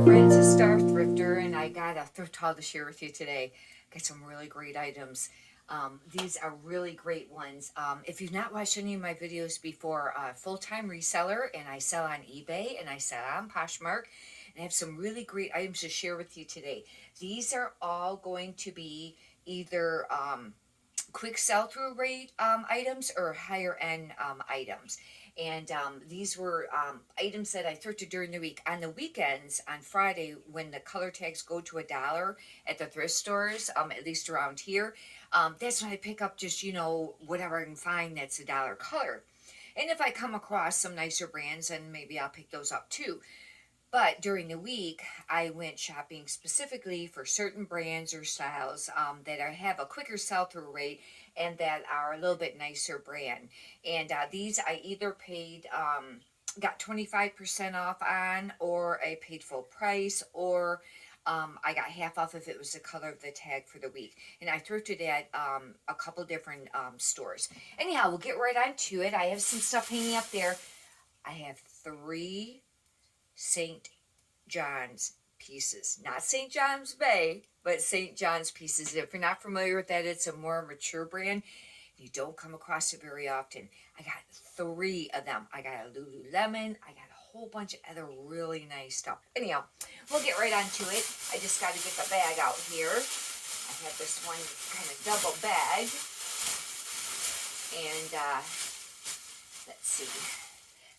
friends, it's Star Thrifter, and I got a thrift haul to share with you today. Got some really great items. These are really great ones. If you've not watched any of my videos before, full-time reseller, and I sell on eBay and I sell on Poshmark, and I have some really great items to share with you today. These are all going to be either quick sell-through rate items or higher end items. And these were items that I thrifted during the week. On the weekends, on Friday, when the color tags go to $1 at the thrift stores, at least around here, that's when I pick up just, whatever I can find that's $1 color. And if I come across some nicer brands, then maybe I'll pick those up too. But during the week, I went shopping specifically for certain brands or styles that have a quicker sell-through rate and that are a little bit nicer brand. And these I either paid, got 25% off on, or I paid full price, or I got half off if it was the color of the tag for the week. And I thrifted at a couple different stores. Anyhow, we'll get right on to it. I have some stuff hanging up there. I have 3 St. John's pieces. Not St. John's Bay, but St. John's pieces. If you're not familiar with that, it's a more mature brand. You don't come across it very often. I got 3 of them. I got a Lululemon. I got a whole bunch of other really nice stuff. Anyhow, we'll get right on to it. I just got to get the bag out here. I have this one kind of double bag. And let's see.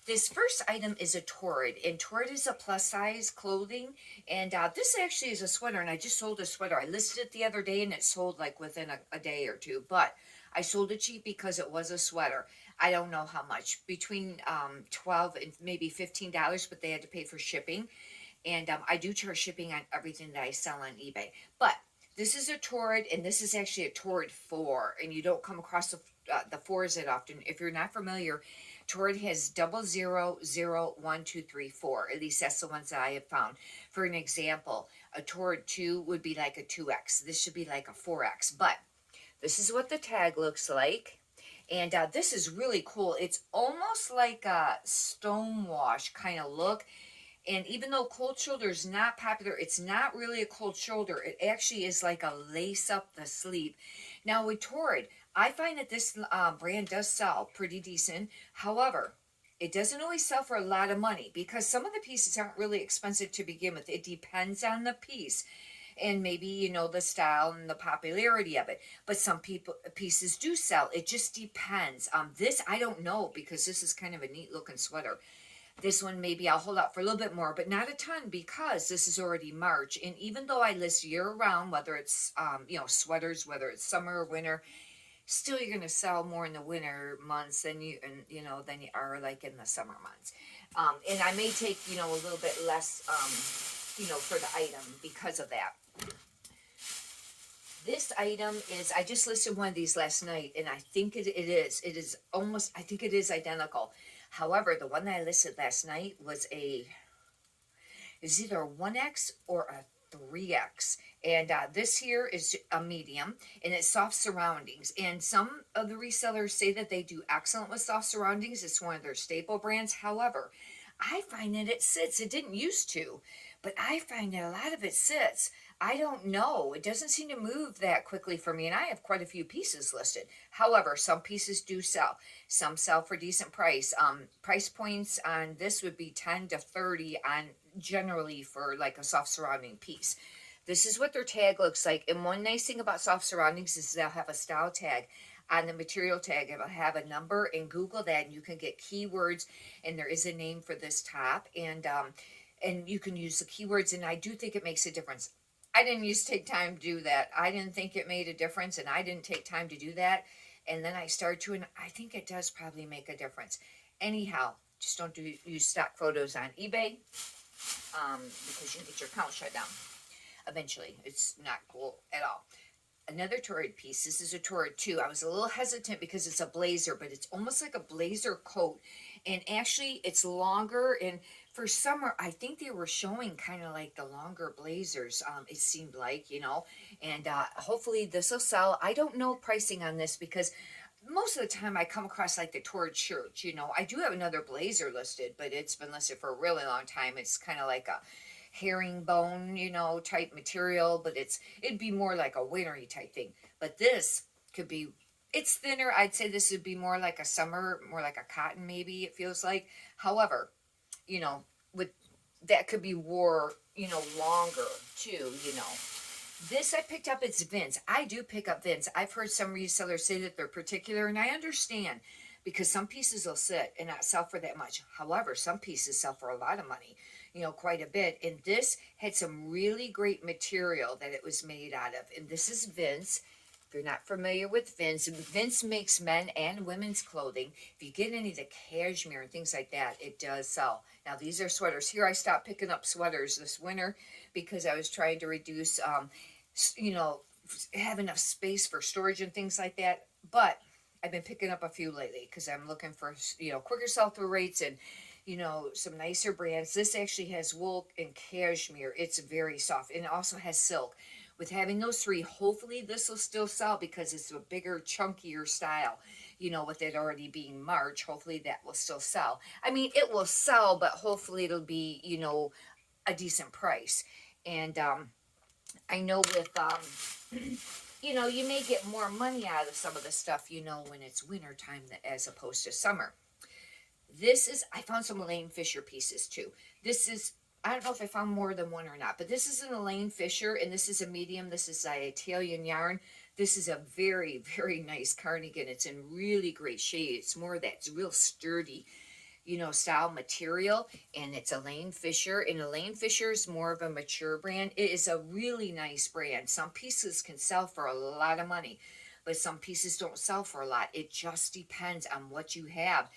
This first item is a Torrid, and Torrid is a plus size clothing, and this actually is a sweater, and I just sold a sweater. I listed it the other day, and it sold like within a day or two, but I sold it cheap because it was a sweater. I don't know how much, between $12 and maybe $15, but they had to pay for shipping, and I do charge shipping on everything that I sell on eBay. But this is a Torrid, and this is actually a Torrid 4, and you don't come across the 4s that often. If you're not familiar, Torrid has 000123 4. At least that's the ones that I have found. For an example, a Torrid 2 would be like a 2X. This should be like a 4X. But this is what the tag looks like. And this is really cool. It's almost like a stonewash kind of look. And even though cold shoulder is not popular, it's not really a cold shoulder. It actually is like a lace up the sleeve. Now with Torrid, I find that this brand does sell pretty decent. However, it doesn't always sell for a lot of money because some of the pieces aren't really expensive to begin with. It depends on the piece and maybe, the style and the popularity of it. But some pieces do sell. It just depends. This, I don't know, because this is kind of a neat looking sweater. This one, maybe I'll hold out for a little bit more, but not a ton because this is already March. And even though I list year round, whether it's, sweaters, whether it's summer or winter, still you're going to sell more in the winter months than you are like in the summer months. And I may take, a little bit less, for the item because of that. This item is, I just listed one of these last night, and I think it is almost, I think it is identical. However, the one that I listed last night was either a 1X or a 3X. And this here is a medium, and it's soft surroundings. And some of the resellers say that they do excellent with soft surroundings. It's one of their staple brands. However, I find that it sits. It didn't used to, but I find that a lot of it sits. I don't know. It doesn't seem to move that quickly for me, and I have quite a few pieces listed. However, some pieces do sell. Some sell for decent price. Price points on this would be 10 to 30 on generally for like a soft surrounding piece. This is what their tag looks like. And one nice thing about soft surroundings is they'll have a style tag. On the material tag, it'll have a number, and Google that, and you can get keywords, and there is a name for this top, and you can use the keywords, and I do think it makes a difference. I didn't used to take time to do that. I didn't think it made a difference, and I didn't take time to do that, and then I started to, and I think it does probably make a difference. Anyhow, just don't use stock photos on eBay, because you can get your account shut down eventually. It's not cool at all. Another Torrid piece. This is a Torrid 2. I was a little hesitant because it's a blazer, but it's almost like a blazer coat. And actually, it's longer. And for summer, I think they were showing kind of like the longer blazers, it seemed like, And hopefully this will sell. I don't know pricing on this because most of the time I come across like the Torrid shirts, I do have another blazer listed, but it's been listed for a really long time. It's kind of like herringbone, you know, type material, but it'd be more like a wintry type thing. But this could be, it's thinner. I'd say this would be more like a summer, more like a cotton maybe, it feels like. However, you know, with that could be wore, you know, longer too, you know. This I picked up, it's Vince. I do pick up Vince. I've heard some resellers say that they're particular, and I understand because some pieces will sit and not sell for that much. However, some pieces sell for a lot of money, you know, quite a bit. And this had some really great material that it was made out of. And this is Vince. If you're not familiar with Vince, Vince makes men and women's clothing. If you get any of the cashmere and things like that, it does sell. Now, these are sweaters. Here, I stopped picking up sweaters this winter because I was trying to reduce, you know, have enough space for storage and things like that. But I've been picking up a few lately because I'm looking for, you know, quicker sell-through rates and, you know, some nicer brands. This actually has wool and cashmere. It's very soft, and it also has silk. With having those three, hopefully this will still sell because it's a bigger, chunkier style. You know, with it already being March, hopefully that will still sell. I mean, it will sell, but hopefully it'll be, you know, a decent price. And I know with, you know, you may get more money out of some of the stuff, you know, when it's winter time as opposed to summer. This is, I found some Elaine Fisher pieces too. This is, I don't know if I found more than one or not, but this is an Elaine Fisher, and this is a medium. This is a Italian yarn. This is a very, very nice cardigan. It's in really great shade. It's more of that, it's real sturdy, you know, style material, and it's Elaine Fisher, and Elaine Fisher is more of a mature brand. It is a really nice brand. Some pieces can sell for a lot of money, but some pieces don't sell for a lot. It just depends on what you have.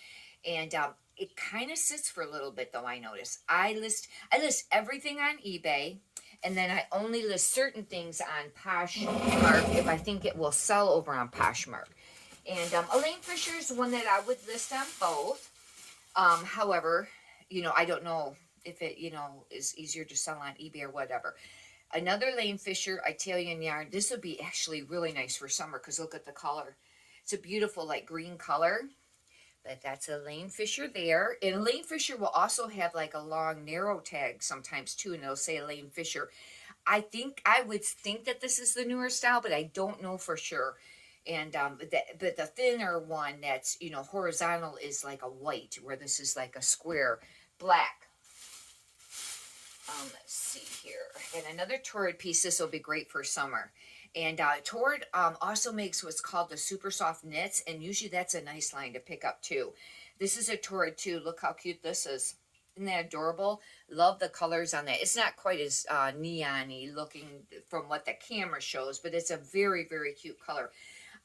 And it kind of sits for a little bit, though. I notice I list everything on eBay, and then I only list certain things on Poshmark if I think it will sell over on Poshmark. And Elaine Fisher is one that I would list on both. However, you know, I don't know if it, you know, is easier to sell on eBay or whatever. Another Elaine Fisher Italian yarn. This would be actually really nice for summer because look at the color. It's a beautiful like green color. But that's Elaine Fisher there. And Elaine Fisher will also have like a long narrow tag sometimes too, and it'll say Elaine Fisher. I would think that this is the newer style, but I don't know for sure. And but the thinner one that's, you know, horizontal is like a white, where this is like a square black. Let's see here. And another Torrid piece. This will be great for summer. And Torrid also makes what's called the super soft knits, and usually that's a nice line to pick up too. This is a Torrid too. Look how cute this is. Isn't that adorable? Love the colors on that. It's not quite as neon-y looking from what the camera shows, but it's a very, very cute color.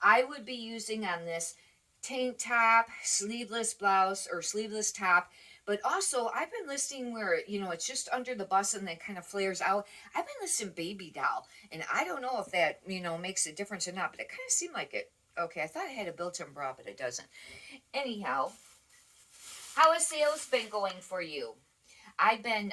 I would be using on this tank top, sleeveless blouse, or sleeveless top. But also, I've been listing where, you know, it's just under the bust and then kind of flares out. I've been listing baby doll. And I don't know if that, you know, makes a difference or not. But it kind of seemed like it. Okay, I thought it had a built-in bra, but it doesn't. Anyhow, how has sales been going for you? I've been,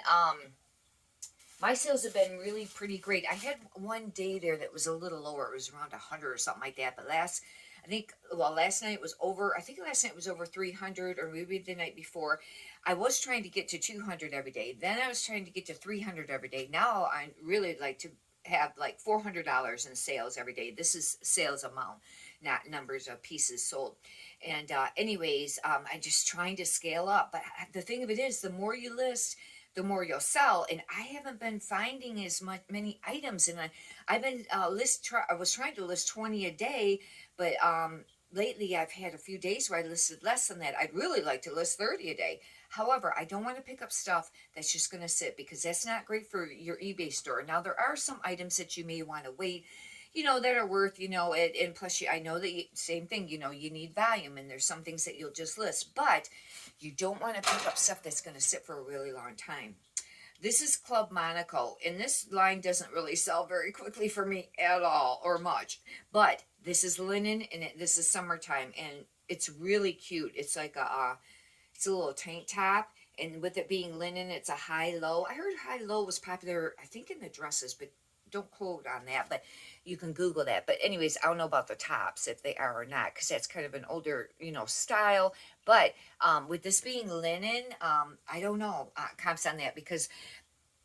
my sales have been really pretty great. I had one day there that was a little lower. It was around 100 or something like that. But last night was over, I think last night was over 300, or maybe the night before. I was trying to get to 200 every day. Then I was trying to get to 300 every day. Now I really like to have like $400 in sales every day. This is sales amount, not numbers of pieces sold. And anyways, I'm just trying to scale up. But the thing of it is, the more you list, the more you'll sell. And I haven't been finding as many items. And I was trying to list 20 a day, but lately I've had a few days where I listed less than that. I'd really like to list 30 a day. However, I don't want to pick up stuff that's just going to sit, because that's not great for your eBay store. Now, there are some items that you may want to wait, you know, that are worth, you know, and plus I know that same thing, you know, you need volume, and there's some things that you'll just list, but you don't want to pick up stuff that's going to sit for a really long time. This is Club Monaco, and this line doesn't really sell very quickly for me at all, or much, but this is linen, and this is summertime, and it's really cute. It's like it's a little tank top, and with it being linen, it's a high-low. I heard high-low was popular, I think, in the dresses, but don't quote on that, but you can Google that. But anyways, I don't know about the tops, if they are or not, because that's kind of an older, you know, style. But with this being linen, I don't know, comps on that, because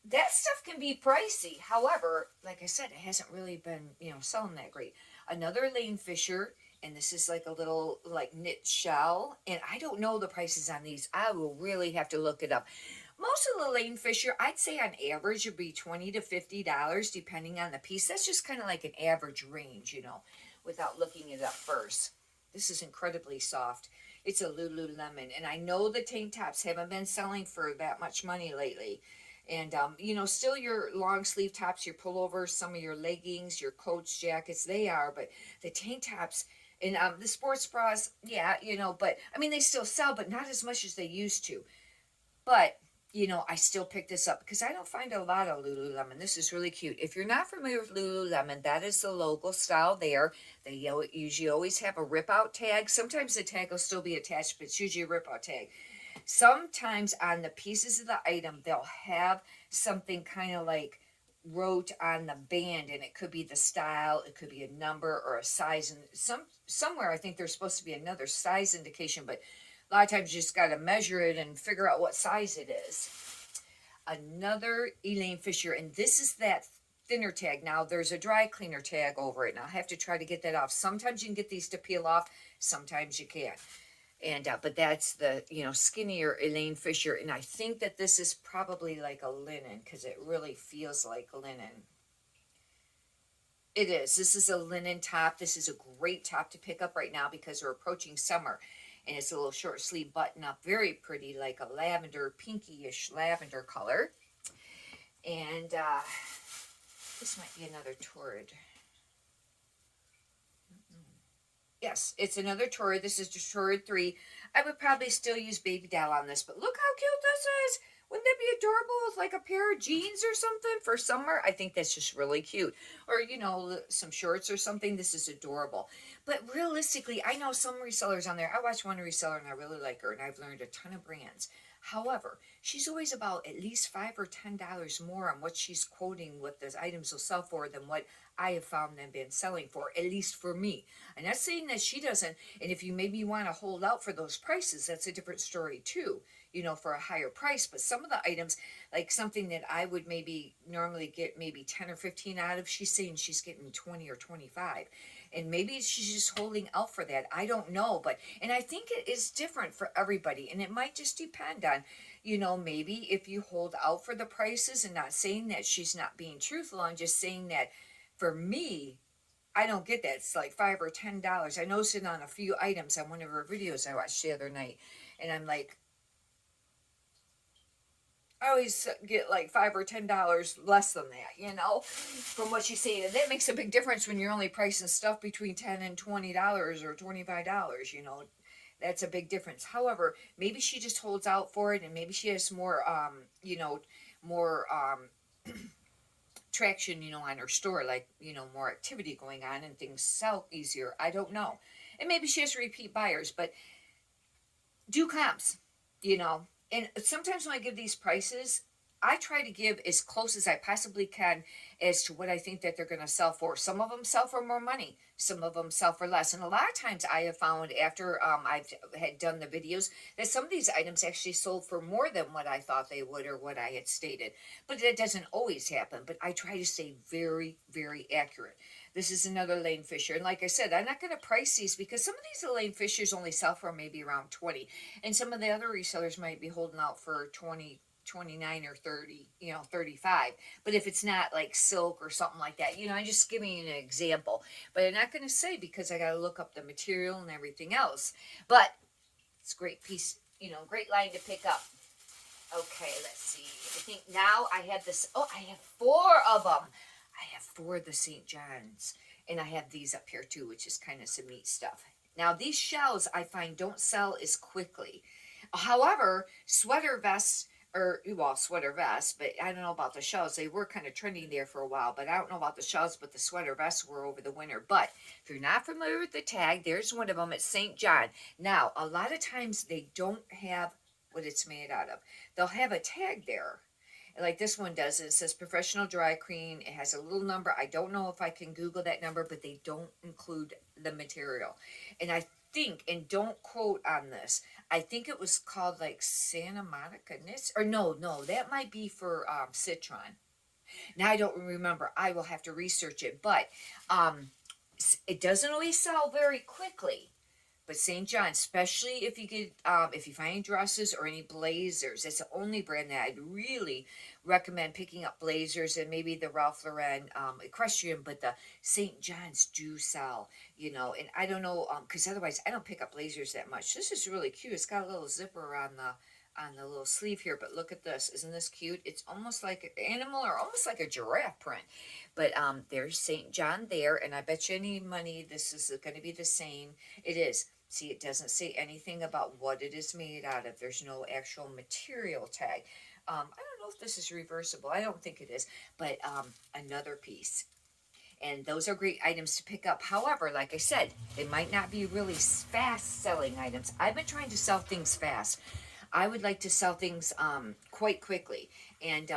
that stuff can be pricey. However, like I said, it hasn't really been, selling that great. Another Elaine Fisher, and this is like a little like knit shell, and I don't know the prices on these. I will really have to look it up. Most of the Elaine Fisher, I'd say on average would be $20 to $50, depending on the piece. That's just kind of like an average range, without looking it up first. This is incredibly soft. It's a Lululemon, and I know the tank tops haven't been selling for that much money lately. And, still your long sleeve tops, your pullovers, some of your leggings, your coats, jackets, they are. But the tank tops and the sports bras, yeah, but I mean, they still sell, but not as much as they used to. But, I still pick this up because I don't find a lot of Lululemon. This is really cute. If you're not familiar with Lululemon, that is the logo style there. They usually always have a rip out tag. Sometimes the tag will still be attached, but it's usually a rip out tag. Sometimes on the pieces of the item, they'll have something kind of like wrote on the band, and it could be the style, it could be a number or a size, and somewhere I think there's supposed to be another size indication, but a lot of times you just got to measure it and figure out what size it is. Another Elaine Fisher, and this is that thinner tag. Now there's a dry cleaner tag over it, and I'll have to try to get that off. Sometimes you can get these to peel off, sometimes you can't. And but that's the skinnier Elaine Fisher, and I think that this is probably like a linen because it really feels like linen. It is. This is a linen top. This is a great top to pick up right now because we're approaching summer, and it's a little short sleeve button up, very pretty, like a lavender, pinky-ish lavender color. And this might be another Torrid. Yes, it's another Torrid. This is just Torrid 3. I would probably still use Baby Doll on this, but look how cute this is. Wouldn't that be adorable with like a pair of jeans or something for summer? I think that's just really cute. Or, some shorts or something. This is adorable. But realistically, I know some resellers on there. I watch one reseller and I really like her, and I've learned a ton of brands. However, she's always about at least $5 or $10 more on what she's quoting what those items will sell for than what I have found them been selling for, at least for me. I'm not saying that she doesn't, and if you maybe want to hold out for those prices, that's a different story too, for a higher price. But some of the items, like something that I would maybe normally get maybe 10 or 15 out of, she's saying she's getting 20 or 25. And maybe she's just holding out for that. I don't know. And I think it is different for everybody. And it might just depend on, maybe if you hold out for the prices, and not saying that she's not being truthful. I'm just saying that for me, I don't get that. It's like $5 or $10. I noticed it on a few items on one of her videos I watched the other night. And I'm like, I always get like $5 or $10 less than that, from what she's saying. And that makes a big difference when you're only pricing stuff between $10 and $20 or $25, That's a big difference. However, maybe she just holds out for it, and maybe she has more, more traction, on her store, like, more activity going on and things sell easier. I don't know. And maybe she has repeat buyers, but do comps, And sometimes when I give these prices, I try to give as close as I possibly can as to what I think that they're going to sell for. Some of them sell for more money. Some of them sell for less. And a lot of times I have found after I've had done the videos that some of these items actually sold for more than what I thought they would or what I had stated. But that doesn't always happen. But I try to stay very, very accurate. This is another Elaine Fisher. And like I said, I'm not going to price these because some of these Elaine Fishers only sell for maybe around 20. And some of the other resellers might be holding out for 20, 29 or 30, 35. But if it's not like silk or something like that, I'm just giving you an example. But I'm not going to say because I got to look up the material and everything else. But it's a great piece, great line to pick up. Okay, let's see. I think now I have this. Oh, I have 4 of them. I have 4 of the St. John's. And I have these up here too, which is kind of some neat stuff. Now, these shells I find don't sell as quickly. However, sweater vests, sweater vests, but I don't know about the shells. They were kind of trending there for a while, but I don't know about the shells, but the sweater vests were over the winter. But if you're not familiar with the tag, there's one of them at St. John. Now, a lot of times they don't have what it's made out of. They'll have a tag there. Like this one does. It says professional dry clean. It has a little number. I don't know if I can Google that number, but they don't include the material. And I think, and don't quote on this, I think it was called like Santa Monica Knits, or no, that might be for Citron. Now I don't remember. I will have to research it, but it doesn't always sell very quickly. But St. John, especially if you find dresses or any blazers, it's the only brand that I'd really recommend picking up blazers, and maybe the Ralph Lauren equestrian, but the St. John's do sell, and I don't know, because otherwise I don't pick up blazers that much. This is really cute. It's got a little zipper on the little sleeve here, but look at this. Isn't this cute? It's almost like an animal, or almost like a giraffe print. But there's St. John there, and I bet you any money this is going to be the same. It is. See, it doesn't say anything about what it is made out of. There's no actual material tag. I don't know if this is reversible. I don't think it is, but another piece. And those are great items to pick up. However, like I said, they might not be really fast selling items. I've been trying to sell things fast. I would like to sell things quite quickly. And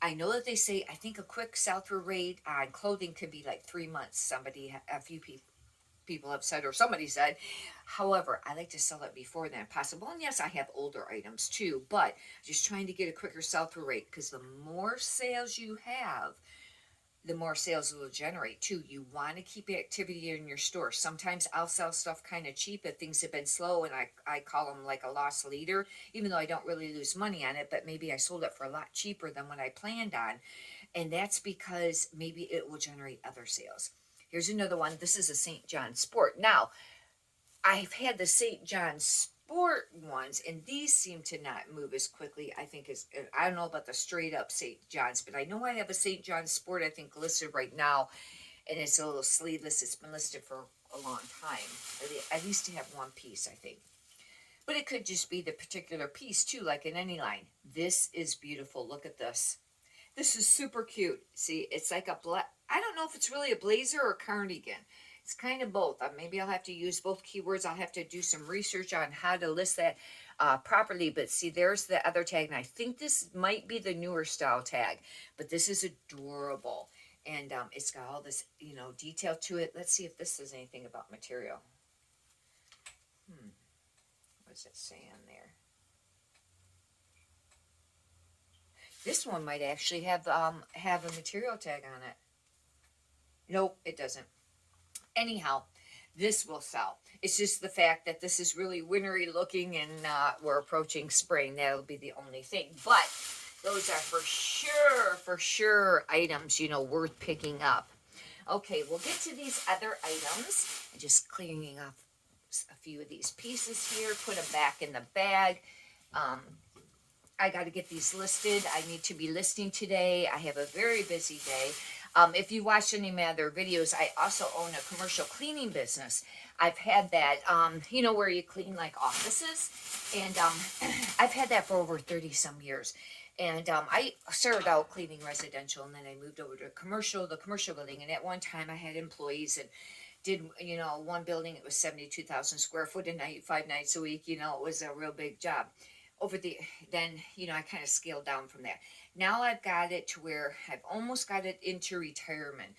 I know that they say, I think a quick sell-through rate on clothing could be like 3 months. A few people have said, or somebody said. However, I like to sell it before then possible. And yes, I have older items too, but just trying to get a quicker sell-through rate, because the more sales you have, the more sales it will generate too. You want to keep activity in your store. Sometimes I'll sell stuff kind of cheap if things have been slow, and I call them like a loss leader, even though I don't really lose money on it, but maybe I sold it for a lot cheaper than what I planned on. And that's because maybe it will generate other sales. Here's another one. This is a St. John Sport. Now, I've had the St. John Sport ones, and these seem to not move as quickly, I think, as, I don't know about the straight up St. John's, but I know I have a St. John Sport, I think, listed right now, and it's a little sleeveless. It's been listed for a long time. I used to have one piece, I think. But it could just be the particular piece, too, like in any line. This is beautiful. Look at this. This is super cute. See, it's like a black, I don't know if it's really a blazer or a cardigan. It's kind of both. Maybe I'll have to use both keywords. I'll have to do some research on how to list that properly. But see, there's the other tag. And I think this might be the newer style tag. But this is adorable. And it's got all this, detail to it. Let's see if this says anything about material. What does it say on there? This one might actually have a material tag on it. Nope, it doesn't. Anyhow, this will sell. It's just the fact that this is really wintry looking, and we're approaching spring. That'll be the only thing. But those are for sure items, worth picking up. Okay, we'll get to these other items. I'm just cleaning off a few of these pieces here, put them back in the bag. I got to get these listed. I need to be listing today. I have a very busy day. If you watch any of my other videos, I also own a commercial cleaning business. I've had that, where you clean like offices. And I've had that for over 30 some years. And I started out cleaning residential, and then I moved over to the commercial building. And at one time I had employees, and did, one building, it was 72,000 square foot a night, 5 nights a week. It was a real big job. Then I kind of scaled down from there. Now I've got it to where I've almost got it into retirement,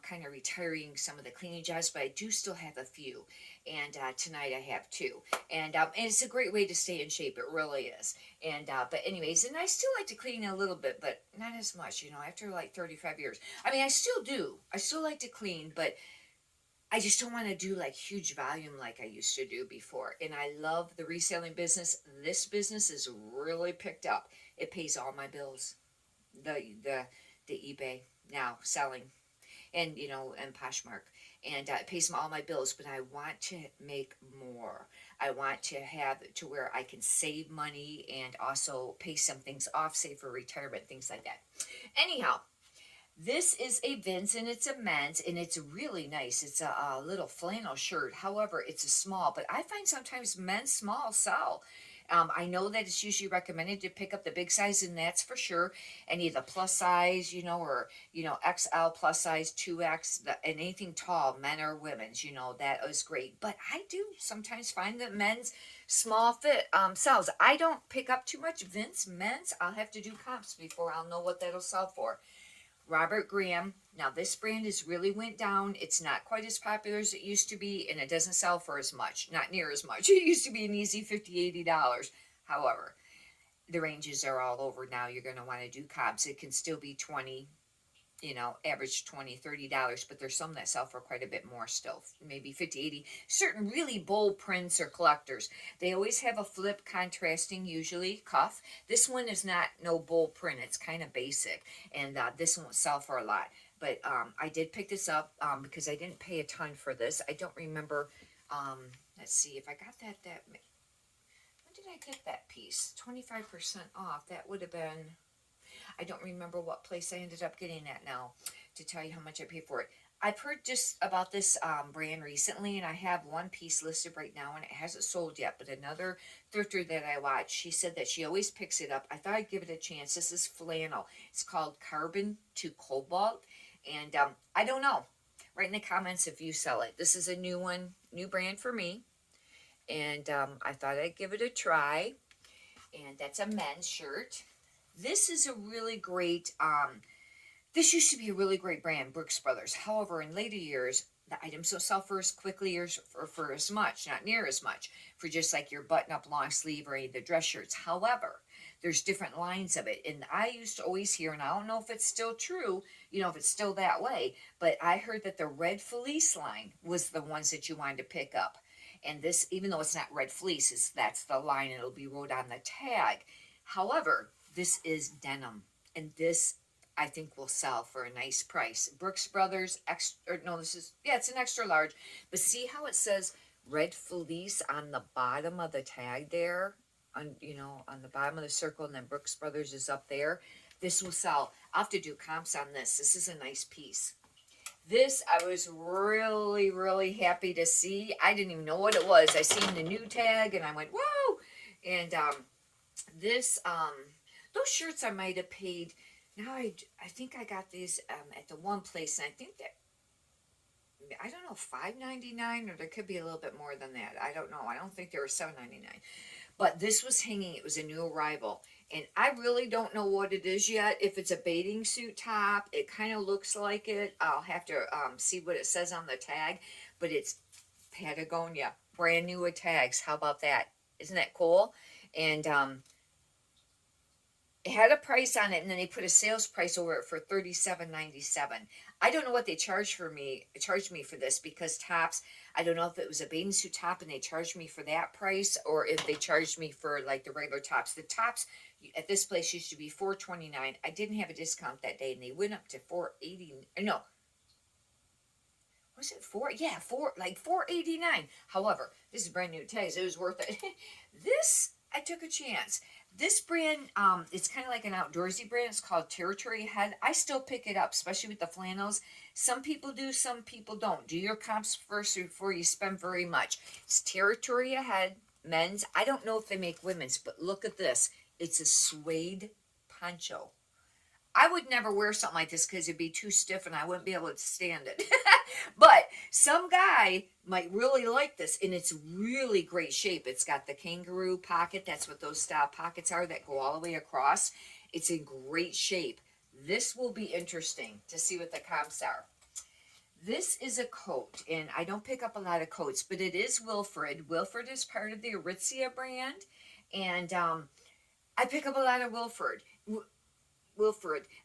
kind of retiring some of the cleaning jobs, but I do still have a few. And tonight I have 2. And it's a great way to stay in shape. It really is. And but anyways, and I still like to clean a little bit, but not as much, after like 35 years. I mean, I still do. I still like to clean, but I just don't want to do like huge volume like I used to do before. And I love the reselling business. This business is really picked up. It pays all my bills. The eBay now selling, and and Poshmark, and it pays all my bills. But I want to make more. I want to have to where I can save money and also pay some things off, say for retirement, things like that. Anyhow. This is a Vince, and it's a men's, and it's really nice. It's a little flannel shirt. However, it's a small, but I find sometimes men's small sell. I know that it's usually recommended to pick up the big size, and that's for sure. Any of the plus size, or, XL, plus size, 2X, and anything tall, men or women's, that is great. But I do sometimes find that men's small fit sells. I don't pick up too much Vince men's. I'll have to do comps before I'll know what that'll sell for. Robert Graham. Now this brand has really went down. It's not quite as popular as it used to be, and it doesn't sell for as much, not near as much. It used to be an easy $50, $80. However, the ranges are all over now. You're going to want to do comps. It can still be 20, average $20, $30, but there's some that sell for quite a bit more still, maybe 50, 80. Certain really bold prints or collectors, they always have a flip contrasting, usually cuff. This one is not no bold print. It's kind of basic, and this won't sell for a lot. But I did pick this up because I didn't pay a ton for this. I don't remember. Let's see if I got that. When did I get that piece? 25% off. That would have been. I don't remember what place I ended up getting that now to tell you how much I paid for it. I've heard just about this brand recently, and I have one piece listed right now, and it hasn't sold yet. But another thrifter that I watch, she said that she always picks it up. I thought I'd give it a chance. This is flannel. It's called Carbon to Cobalt, and I don't know. Write in the comments if you sell it. This is a new one, new brand for me, and I thought I'd give it a try. And that's a men's shirt. This is a really great, this used to be a really great brand, Brooks Brothers. However, in later years, the items don't sell for as quickly or for as much, not near as much, for just like your button-up long sleeve or any of the dress shirts. However, there's different lines of it. And I used to always hear, and I don't know if it's still true, if it's still that way, but I heard that the red fleece line was the ones that you wanted to pick up. And this, even though it's not red fleece, that's the line, it'll be wrote on the tag. However, this is denim, and this I think will sell for a nice price. Brooks Brothers, it's an extra large, but see how it says red fleece on the bottom of the tag there, on the bottom of the circle, and then Brooks Brothers is up there. This will sell. I'll have to do comps on this. This is a nice piece. This I was really, really happy to see. I didn't even know what it was. I seen the new tag, and I went, whoa! And those shirts I might have paid. Now I think I got these at the one place, and I think that, I don't know, $5.99, or there could be a little bit more than that. I don't know. I don't think they were $7.99. But this was hanging. It was a new arrival, and I really don't know what it is yet. If it's a bathing suit top, it kind of looks like it. I'll have to see what it says on the tag, but it's Patagonia, brand new with tags. How about that? Isn't that cool? And it had a price on it, and then they put a sales price over it for $37.97. I don't know what they charged me for this, because tops, I don't know if it was a bathing suit top and they charged me for that price, or if they charged me for like the regular tops. The tops at this place used to be $4.29. I didn't have a discount that day, and they went up to $4.80. No, was it $4? Yeah, $4.89. However, this is brand new tags. It was worth it. This, I took a chance. This brand, it's kind of like an outdoorsy brand. It's called Territory Ahead. I still pick it up, especially with the flannels. Some people do, some people don't. Do your comps first before you spend very much. It's Territory Ahead, men's. I don't know if they make women's, but look at this. It's a suede poncho. I would never wear something like this because it'd be too stiff and I wouldn't be able to stand it. But some guy might really like this, and it's really great shape. It's got the kangaroo pocket. That's what those style pockets are that go all the way across. It's in great shape. This will be interesting to see what the comps are. This is a coat, and I don't pick up a lot of coats, but it is Wilfred. Wilfred is part of the Aritzia brand, and I pick up a lot of Wilfred,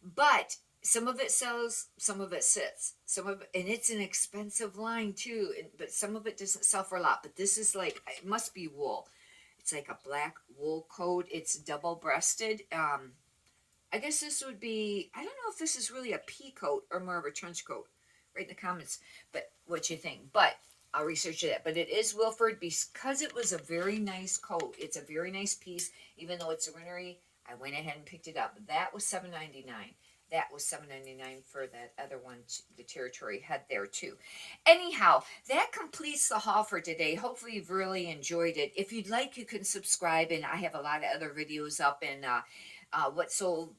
but some of it sells, some of it sits, and it's an expensive line too, but some of it doesn't sell for a lot. But this is like, it must be wool. It's like a black wool coat. It's double-breasted. I guess this would be, I don't know if this is really a pea coat or more of a trench coat. Write in the comments but what you think. But I'll research it. But it is Wilfred because it was a very nice coat. It's a very nice piece, even though it's wintry. I went ahead and picked it up. That was $7.99. That was $7.99 for that other one, the Territory Head there too. Anyhow, that completes the haul for today. Hopefully you've really enjoyed it. If you'd like, you can subscribe, and I have a lot of other videos up, and what sold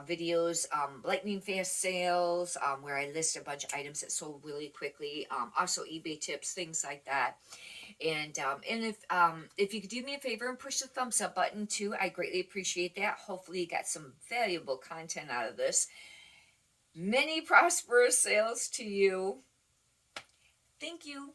videos, lightning fast sales, where I list a bunch of items that sold really quickly, also eBay tips, things like that. And if you could do me a favor and push the thumbs up button too, I greatly appreciate that. Hopefully you got some valuable content out of this. Many prosperous sales to you. Thank you.